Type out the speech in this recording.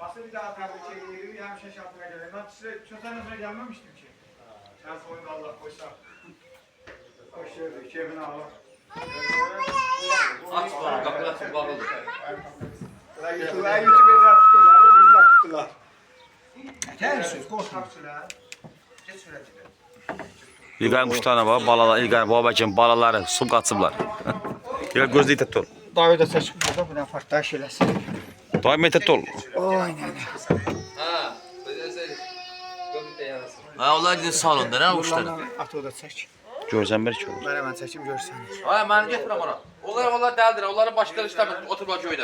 Basın bir daha tabii çekiyor, hem şaş altına geliyor. Ben size çöten sonra gelmemiştim ki. Sen soyunda Allah koysa. Koşuyordu, cebine al. Aç bana, kapılar çok bağlıdır. YouTube'a tuttular, biz de tuttular. Yeter söz, korkma. Geç sürecidir. İlgayın kuşlarına bak, balalar, İlgayın babacığım balaları su kaçıblar. İlgay gözlüğü tet ol. Dağı da seçip burada buna farklı şeylesin. Daim tet ol. Aynen. Ha, öyleyse gömükte yarasın. Ha, onlar gidin salonda, ne kuşları? Atı da seç. Görsen bir çok. Ben hemen seçim görsen. Ay, ben getirəm ona. Onlar dəldir, onların başları istəmir, oturma köydə.